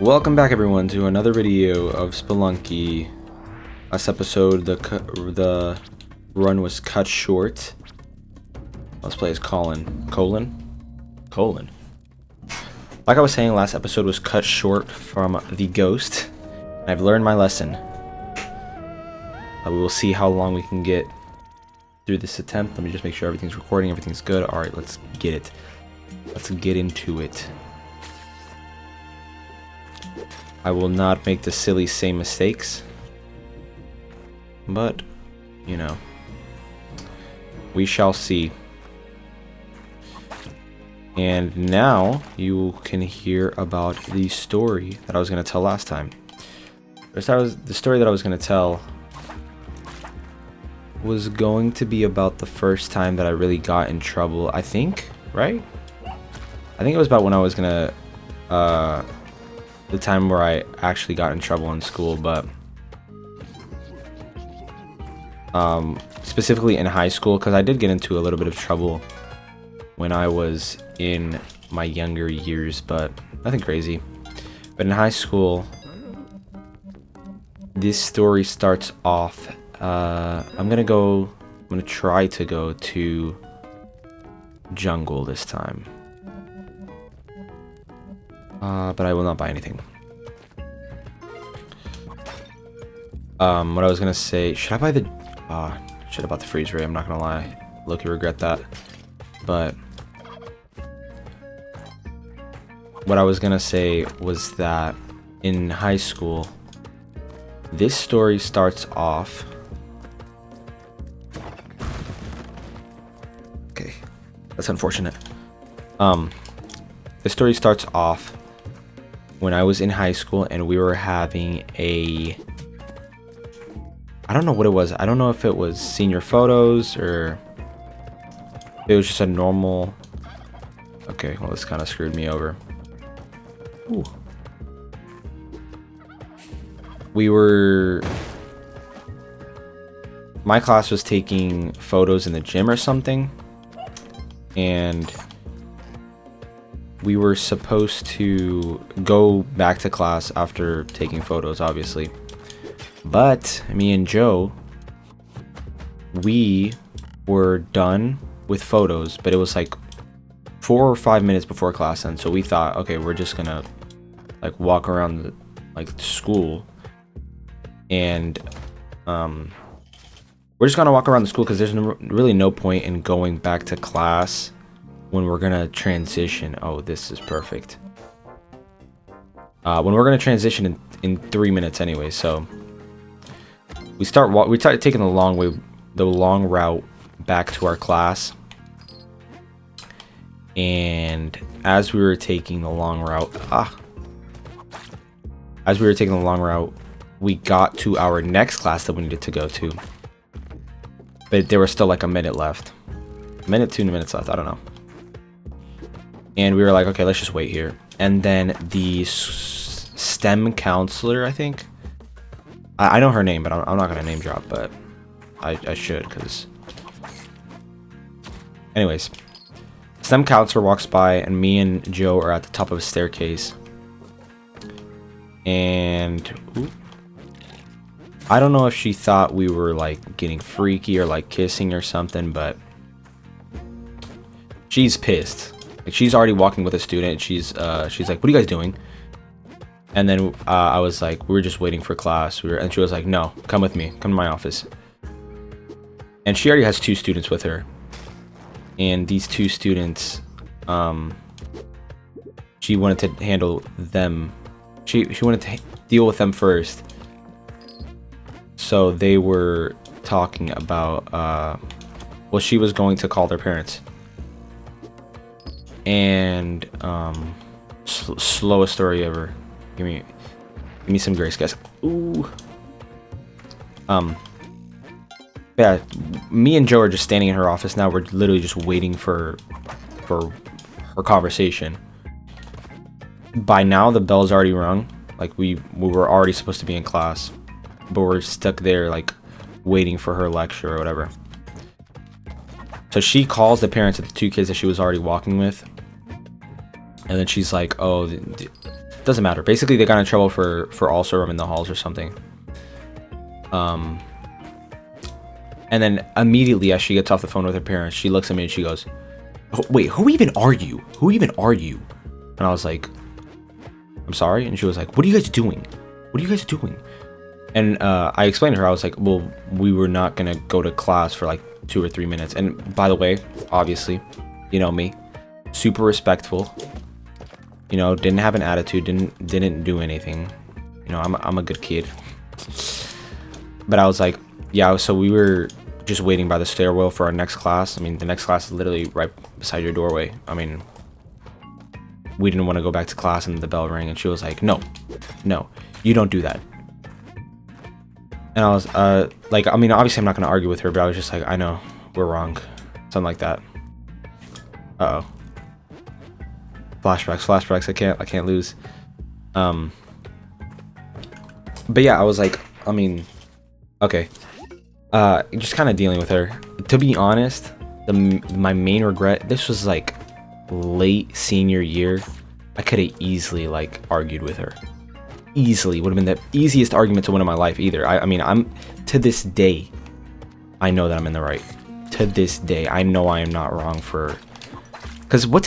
Welcome back, everyone, to another video of Spelunky. Last episode, the run was cut short. Let's play as Colin. Colin. Like I was saying, last episode was cut short from the ghost. And I've learned my lesson. We will see how long we can get through this attempt. Let me just make sure everything's recording, everything's good. All right, let's get it. Let's get into it. I will not make the silly same mistakes, but, you know, we shall see. And now you can hear about the story that I was going to tell last time. The story that I was going to tell was going to be about the first time that I really got in trouble, I think, right? I think it was about when I was going to, the time where I actually got in trouble in school, but specifically in high school, because I did get into a little bit of trouble when I was in my younger years, but nothing crazy. But in high school, this story starts off. I'm gonna try to go to jungle this time. But I will not buy anything. What I was gonna say, should I buy the, should have bought the freeze ray, I'm not gonna lie. Look, you regret that. But what I was gonna say was that in high school, this story starts off. Okay, that's unfortunate. The story starts off when I was in high school and we were having a, I don't know what it was. I don't know if it was senior photos or it was just a normal. Okay, well, this kind of screwed me over. Ooh. My class was taking photos in the gym or something, and we were supposed to go back to class after taking photos, obviously. But me and Joe, we were done with photos, but it was like 4 or 5 minutes before class end. So we thought, okay, we're just gonna like walk around the school, and we're just gonna walk around the school because there's really no point in going back to class when we're gonna transition. Oh, this is perfect. When we're gonna transition in 3 minutes anyway, so we start taking the long route back to our class. And as we were taking the long route, we got to our next class that we needed to go to, but there was still like a minute left, 2 minutes left, I don't know. And we were like, okay, let's just wait here. And then the STEM counselor, I think, I know her name, but I'm not gonna name drop, but I should, because anyways, STEM counselor walks by and me and Joe are at the top of a staircase, and I don't know if she thought we were like getting freaky or like kissing or something, but she's pissed. Like, she's already walking with a student. She's like, what are you guys doing? And then I was like, we were just waiting for class. And she was like, no, come with me, come to my office. And she already has 2 students with her, and these 2 students, she wanted to handle them. She wanted to deal with them first. So they were talking about, well, she was going to call their parents. And slowest story ever. Give me some grace, guys. Ooh. Yeah, me and Joe are just standing in her office now. We're literally just waiting for her conversation. By now the bell's already rung. Like we were already supposed to be in class, but we're stuck there like waiting for her lecture or whatever. So she calls the parents of the 2 kids that she was already walking with, and then she's like, oh, Doesn't matter. Basically, they got in trouble for also roaming the halls or something. And then immediately as she gets off the phone with her parents, she looks at me and she goes, "Oh, wait, who even are you? Who even are you?" And I was like, "I'm sorry." And she was like, "What are you guys doing? What are you guys doing?" And I explained to her, I was like, "Well, we were not gonna go to class for like 2 or 3 minutes." And by the way, obviously, you know me, super respectful. You know, didn't have an attitude, didn't do anything. You know, I'm a good kid. But I was like, yeah, so we were just waiting by the stairwell for our next class. I mean, the next class is literally right beside your doorway. I mean, we didn't want to go back to class and the bell rang, and she was like, no, you don't do that. And I was like, I mean, obviously I'm not going to argue with her, but I was just like, I know, we're wrong. Something like that. Uh-oh. Flashbacks. I can't lose. But yeah, I was like, I mean, okay. Just kind of dealing with her. To be honest, my main regret, this was like late senior year. I could have easily like argued with her. Easily would have been the easiest argument to win in my life either. I mean, I'm to this day, I know that I'm in the right. To this day, I know I am not wrong for. Because what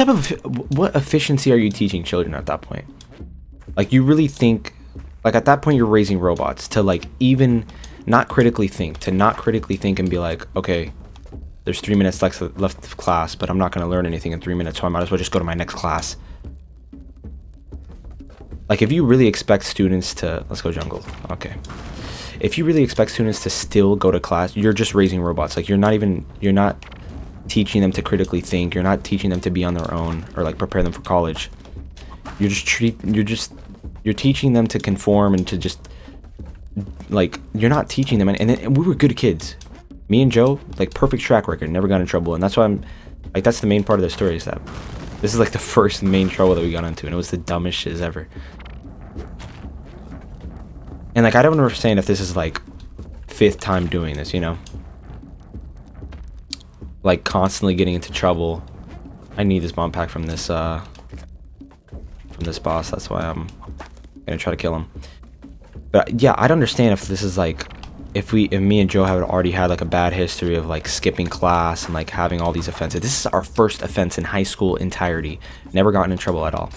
efficiency are you teaching children at that point? Like, you really think, like, at that point you're raising robots to like even not critically think, and be like, okay, there's 3 minutes left of class, but I'm not going to learn anything in 3 minutes, so I might as well just go to my next class. Like, if you really expect students to, let's go jungle, okay. If you really expect students to still go to class, you're just raising robots. Like, you're not teaching them to critically think. You're not teaching them to be on their own or like prepare them for college. You're teaching them to conform and to just like, you're not teaching them. And we were good kids. Me and Joe, like, perfect track record, never got in trouble. And that's why I'm like, that's the main part of the story, is that this is like the first main trouble that we got into, and it was the dumbest shit ever. And like, I don't understand if this is like 5th time doing this, you know, like constantly getting into trouble. I need this bomb pack from this boss. That's why I'm gonna try to kill him. But yeah, I don't understand if this is like, if me and Joe have already had like a bad history of like skipping class and like having all these offenses. This is our first offense in high school entirety. Never gotten in trouble at all.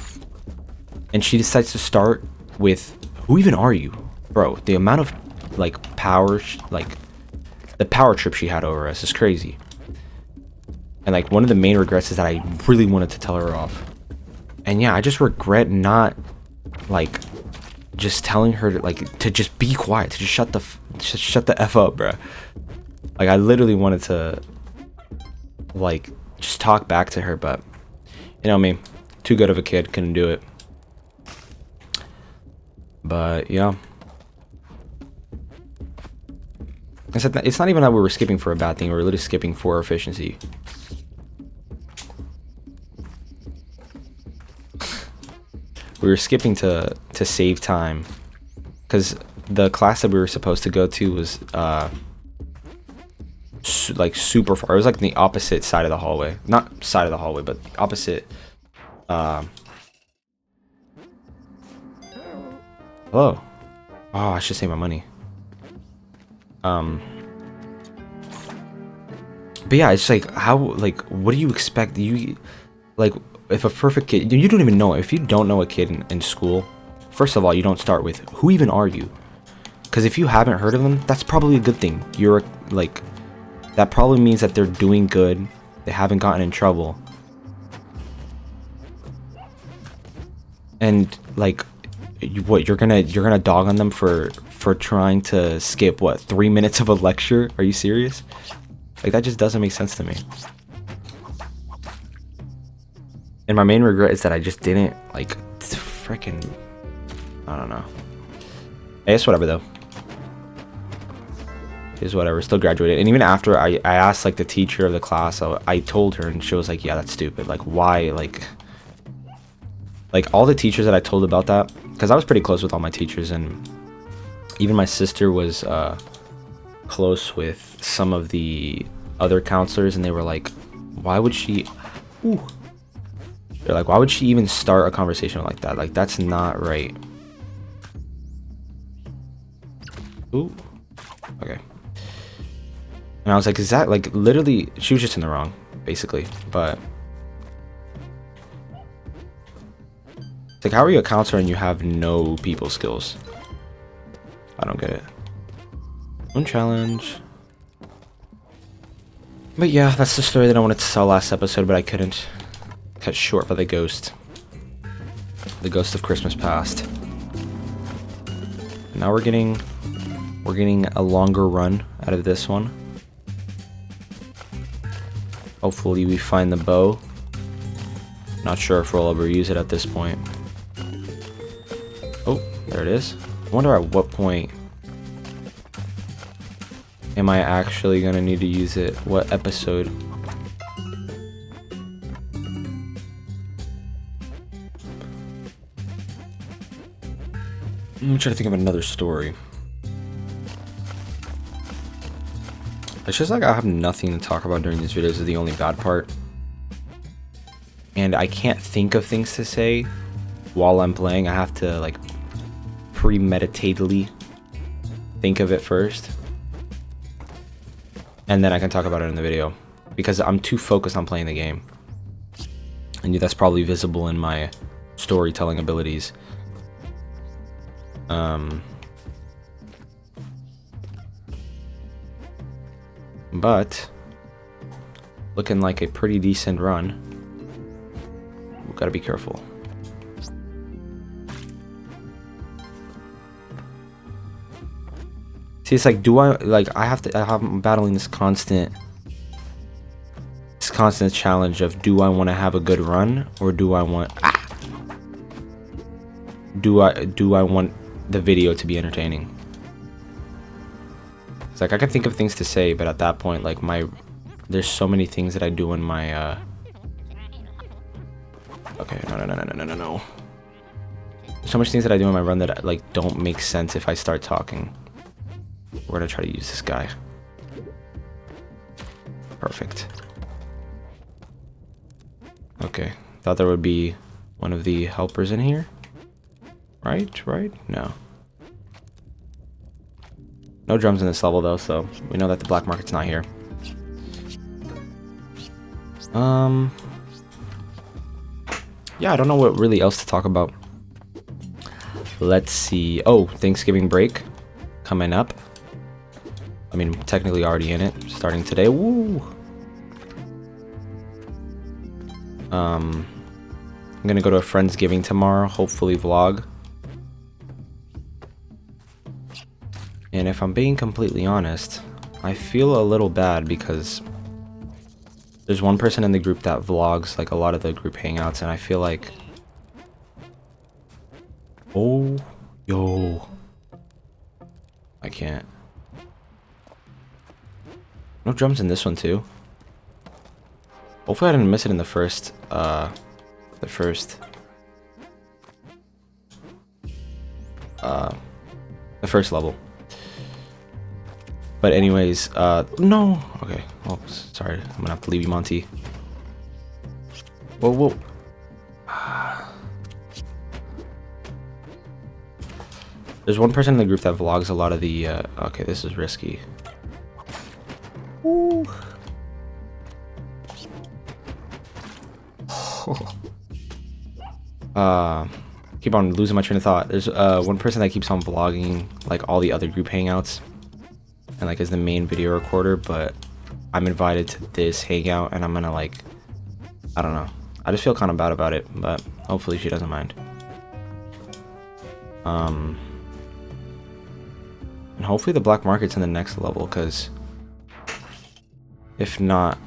And she decides to start with, who even are you? Bro, the amount of like power, like the power trip she had over us is crazy. And like, one of the main regrets is that I really wanted to tell her off. And yeah, I just regret not like just telling her to just be quiet, to just shut the F up, bro. Like, I literally wanted to like just talk back to her, but you know me, too good of a kid, couldn't do it. But yeah, it's not even that we were skipping for a bad thing. We were literally skipping for efficiency. We were skipping to save time, because the class that we were supposed to go to was like super far. It was like the opposite side of the hallway, not side of the hallway, but the opposite. Hello. Oh, I should save my money. But yeah, it's like, how, like, what do you expect? You like, if a perfect kid, you don't even know. If you don't know a kid in school, first of all, you don't start with, who even are you? Because if you haven't heard of them, that's probably a good thing. You're like, that probably means that they're doing good. They haven't gotten in trouble. And like, you're gonna dog on them for trying to skip 3 minutes of a lecture? Are you serious? Like, that just doesn't make sense to me. And my main regret is that I just didn't, like, freaking, I don't know. Hey, it's whatever, though. It's whatever, still graduated. And even after I asked, like, the teacher of the class, I told her, and she was like, yeah, that's stupid. Like, why, like, all the teachers that I told about that, because I was pretty close with all my teachers, and even my sister was close with some of the other counselors, and they were like, why would she... Ooh. They're like, why would she even start a conversation like that? Like, that's not right. Ooh. Okay. And I was like, is that like literally? She was just in the wrong, basically. But it's like, how are you a counselor and you have no people skills? I don't get it. One challenge. But yeah, that's the story that I wanted to tell last episode, but I couldn't. Cut short by the ghost. The ghost of Christmas past. Now we're getting a longer run out of this one. Hopefully we find the bow. Not sure if we'll ever use it at this point. Oh, there it is. I wonder at what point am I actually gonna need to use it? What episode? I'm trying to think of another story. It's just like I have nothing to talk about during these videos is the only bad part. And I can't think of things to say while I'm playing. I have to like premeditatedly think of it first. And then I can talk about it in the video. Because I'm too focused on playing the game. And that's probably visible in my storytelling abilities. But looking like a pretty decent run. We've got to be careful. See, it's like, I'm battling this constant challenge of, do I want to have a good run, or do I want the video to be entertaining? It's like I can think of things to say, but at that point, like there's so many things that I do in my okay, no. So much things that I do in my run that like don't make sense if I start talking. We're gonna try to use this guy. Perfect. Okay, thought there would be one of the helpers in here. Right? No. No drums in this level though, so we know that the black market's not here. Yeah, I don't know what really else to talk about. Let's see. Oh, Thanksgiving break coming up. I mean, technically already in it, starting today. Woo! I'm gonna go to a Friendsgiving tomorrow, hopefully vlog. And if I'm being completely honest, I feel a little bad because there's one person in the group that vlogs like a lot of the group hangouts, and I feel like, oh, yo, I can't. No drums in this one too. Hopefully I didn't miss it in the first level. But anyways, no. Okay. Oh, sorry. I'm gonna have to leave you, Monty. Whoa. There's one person in the group that vlogs a lot of the, okay, this is risky. Ooh. Keep on losing my train of thought. There's one person that keeps on vlogging like all the other group hangouts and like is the main video recorder, but I'm invited to this hangout and I'm gonna like, I don't know, I just feel kind of bad about it, but hopefully she doesn't mind. And hopefully the black market's in the next level, because if not,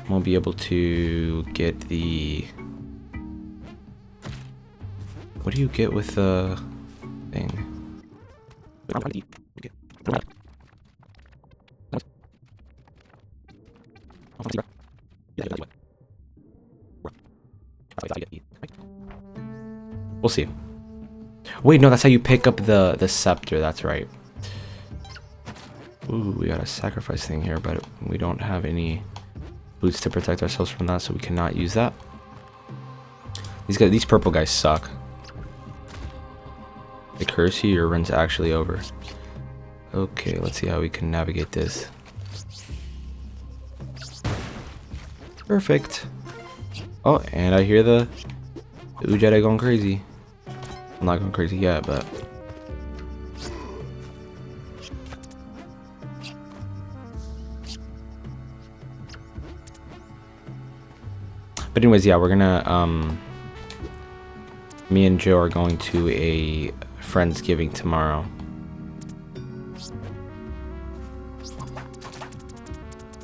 we'll be able to get the, what do you get with the thing? We'll see. Wait, no, that's how you pick up the scepter, that's right. Ooh, we got a sacrifice thing here, but we don't have any boots to protect ourselves from that, so we cannot use that. These purple guys suck. The curse you, your run's actually over. Okay, let's see how we can navigate this. Perfect. Oh, and I hear the Jedi going crazy. I'm not going crazy yet, but anyways, yeah, we're gonna me and Joe are going to a Friendsgiving tomorrow.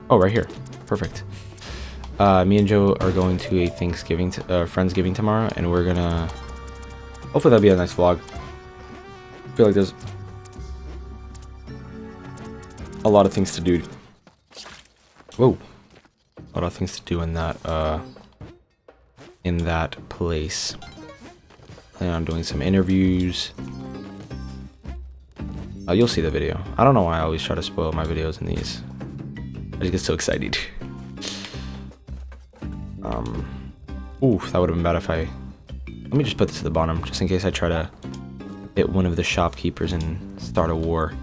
Oh, right here. Perfect. Me and Joe are going to a Friendsgiving tomorrow, and we're gonna hopefully that'll be a nice vlog. I feel like there's a lot of things to do. Whoa. A lot of things to do in that place. Plan on doing some interviews. You'll see the video. I don't know why I always try to spoil my videos in these. I just get so excited. Ooh, that would have been bad if I... Let me just put this at the bottom, just in case I try to hit one of the shopkeepers and start a war.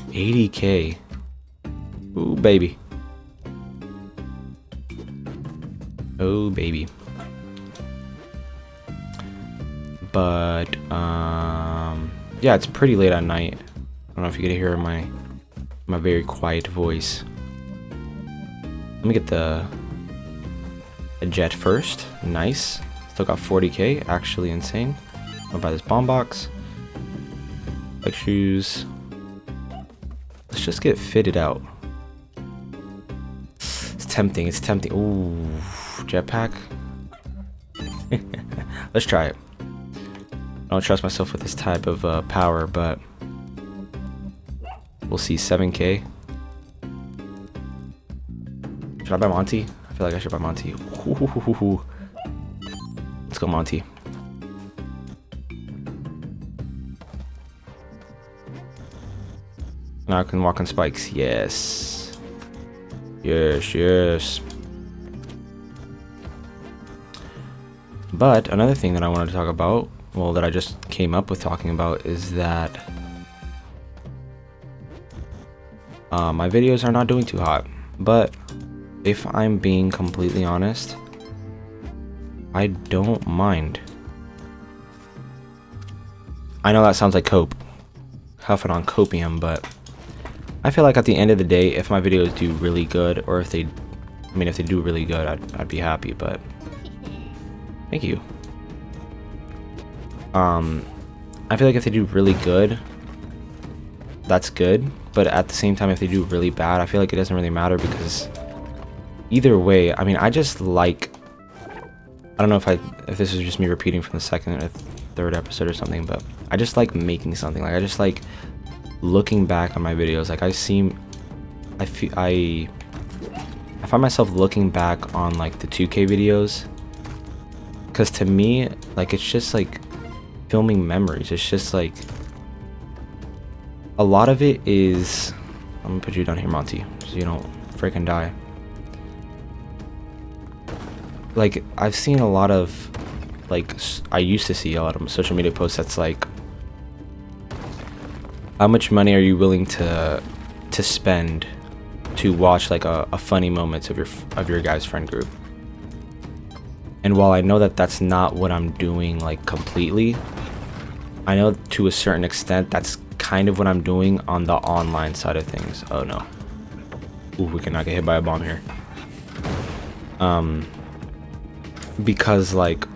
80k. Ooh, baby. Oh, baby. But, yeah, it's pretty late at night. I don't know if you could hear my very quiet voice. Let me get the jet first. Nice. Still got 40k. Actually insane. I'll buy this bomb box. Like shoes. Let's just get fitted out. It's tempting. It's tempting. Ooh, jetpack. Let's try it. I don't trust myself with this type of power, but we'll see. 7k. Should I buy Monty? I feel like I should buy Monty. Ooh. Let's go, Monty. Now I can walk on spikes. Yes. Yes, yes. But another thing that I wanted to talk about, well, that I just came up with talking about, is that my videos are not doing too hot. But if I'm being completely honest, I don't mind. I know that sounds like cope, huffing on copium, but I feel like at the end of the day, if my videos do really good, or if they do really good, I'd be happy. But thank you. I feel like if they do really good, that's good. But at the same time, if they do really bad, I feel like it doesn't really matter, because either way, I mean, I just like, I don't know if this is just me repeating from the second or third episode or something, but I just like making something. Like, I just like looking back on my videos. Like, I find myself looking back on like the 2K videos, because to me, like, it's just like filming memories. It's just like a lot of it is, I'm gonna put you down here, Monty, so you don't freaking die. Like, I've seen a lot of, like, I used to see a lot of social media posts that's like, how much money are you willing to spend to watch like a funny moments of your guys' friend group? And while I know that that's not what I'm doing like completely, I know to a certain extent that's kind of what I'm doing on the online side of things. Oh no. Ooh, we cannot get hit by a bomb here. Because, like,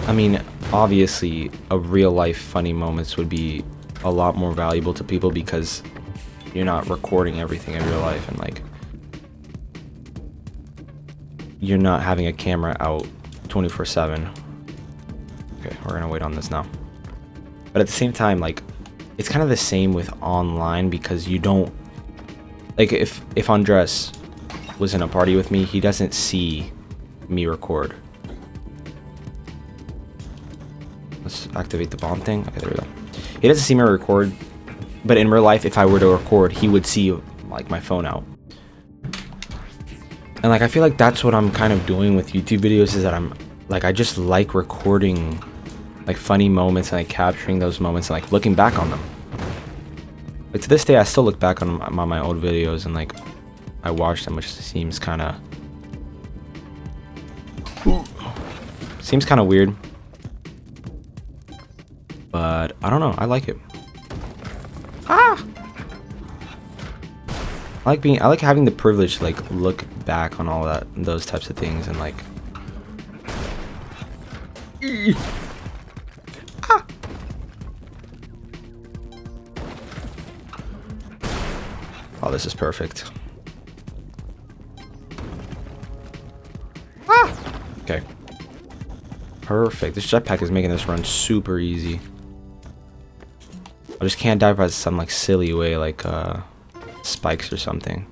I mean, obviously a real life funny moments would be a lot more valuable to people, because you're not recording everything in real life, and like you're not having a camera out 24/7. Okay, we're gonna wait on this now. But at the same time, like, it's kind of the same with online, because you don't, like, if Andres was in a party with me, he doesn't see me record. Let's activate the bomb thing. Okay, there we go. He doesn't see me record, but in real life, if I were to record, he would see like my phone out. And like I feel like that's what I'm kind of doing with YouTube videos, is that I'm like, I just like recording like funny moments and like capturing those moments and like looking back on them. Like to this day I still look back on my old videos and like I watch them, which seems kind of weird, but I don't know, I like it. I like having the privilege to like look back on all those types of things and like oh, this is perfect. Okay. Perfect. This jetpack is making this run super easy. I just can't die by some like silly way, like spikes or something.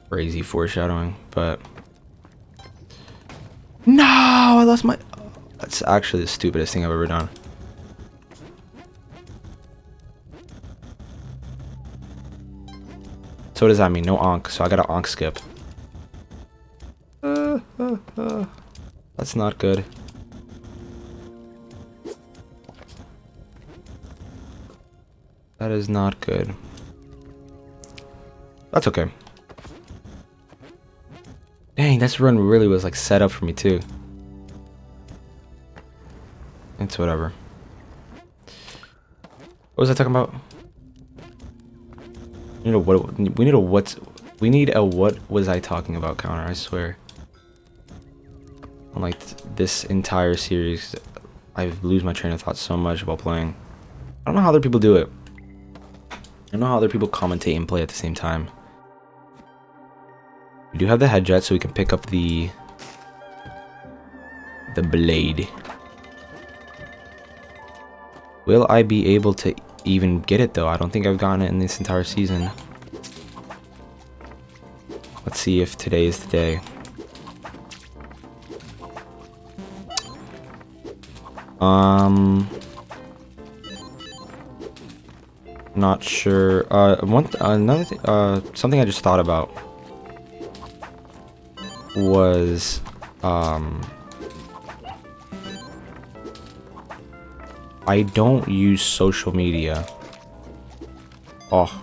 Crazy foreshadowing, but no, I lost my. That's actually the stupidest thing I've ever done. So what does that mean? No onk. So I got an onk skip. That's not good. That is not good. That's okay. Dang, this run really was like set up for me too. It's whatever. What was I talking about? We need a what was I talking about counter, I swear. On like this entire series, I lose my train of thought so much while playing. I don't know how other people do it. I don't know how other people commentate and play at the same time. We do have the head jet, so we can pick up the blade. Will I be able to even get it though? I don't think I've gotten it in this entire season. Let's see if today is the day. Not sure. Another thing, something I just thought about was, I don't use social media. Oh,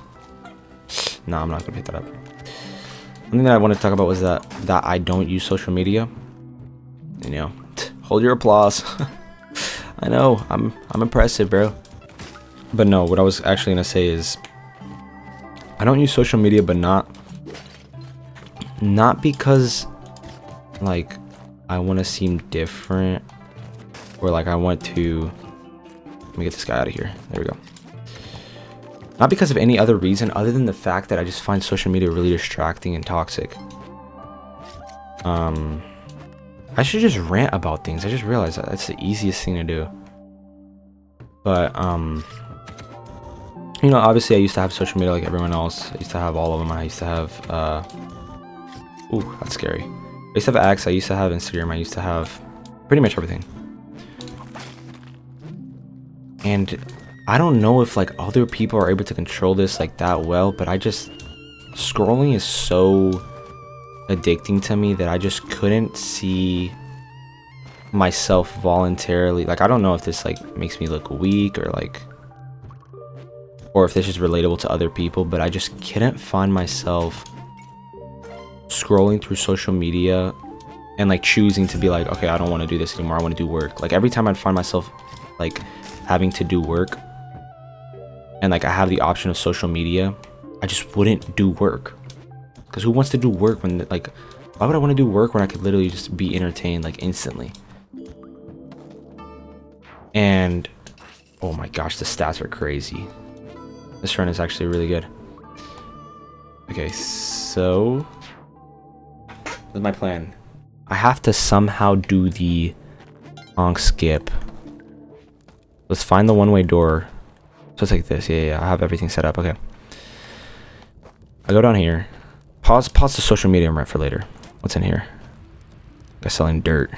no, I'm not gonna pick that up. One thing that I want to talk about was that I don't use social media. You know, hold your applause. I know, I'm impressive, bro. But no, what I was actually gonna say is, I don't use social media, but not because like I want to seem different, or like I want to. Let me get this guy out of here. There we go. Not because of any other reason other than the fact that I just find social media really distracting and toxic. I should just rant about things. I just realized that that's the easiest thing to do. But you know, obviously I used to have social media like everyone else. I used to have all of them. I used to have ooh, that's scary. I used to have X, I used to have Instagram, I used to have pretty much everything. And I don't know if like other people are able to control this like that well, but I just, scrolling is so addicting to me that I just couldn't see myself voluntarily. Like, I don't know if this like makes me look weak or like, or if this is relatable to other people, but I just couldn't find myself scrolling through social media and like choosing to be like, okay, I don't want to do this anymore, I want to do work. Like every time I'd find myself like having to do work and like I have the option of social media, I just wouldn't do work. Because who wants to do work when, like, why would I want to do work when I could literally just be entertained like instantly? And oh my gosh, the stats are crazy. This run is actually really good. Okay, so what's my plan? I have to somehow do the onk skip. Let's find the one-way door. So it's like this. Yeah, I have everything set up. Okay. I go down here. Pause the social media and rent for later. What's in here? Guy selling dirt.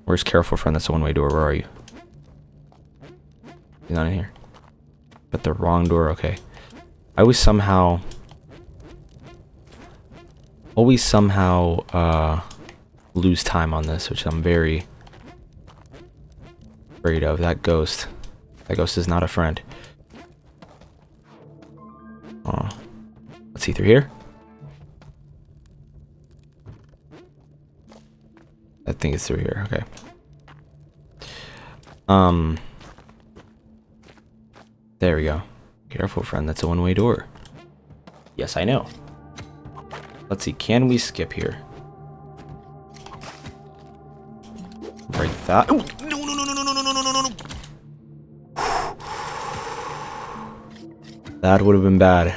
Where's Careful Friend? That's the one-way door. Where are you? He's not in here. But the wrong door. Okay. I always somehow lose time on this, which I'm very afraid of. That ghost is not a friend. Let's see through here. I think it's through here. Okay. There we go. Careful, friend. That's a one-way door. Yes, I know. Let's see. Can we skip here? Break that. Oh, no, no, no, no, no, no, no, no, no, no. That would have been bad.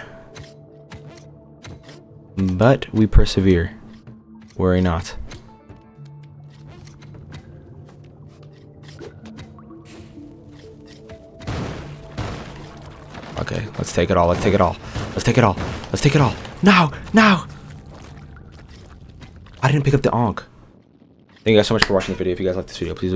But we persevere. Worry not. Okay, let's take it all. Let's take it all. Let's take it all. Let's take it all. Now! Now! I didn't pick up the onk. Thank you guys so much for watching the video. If you guys like this video, please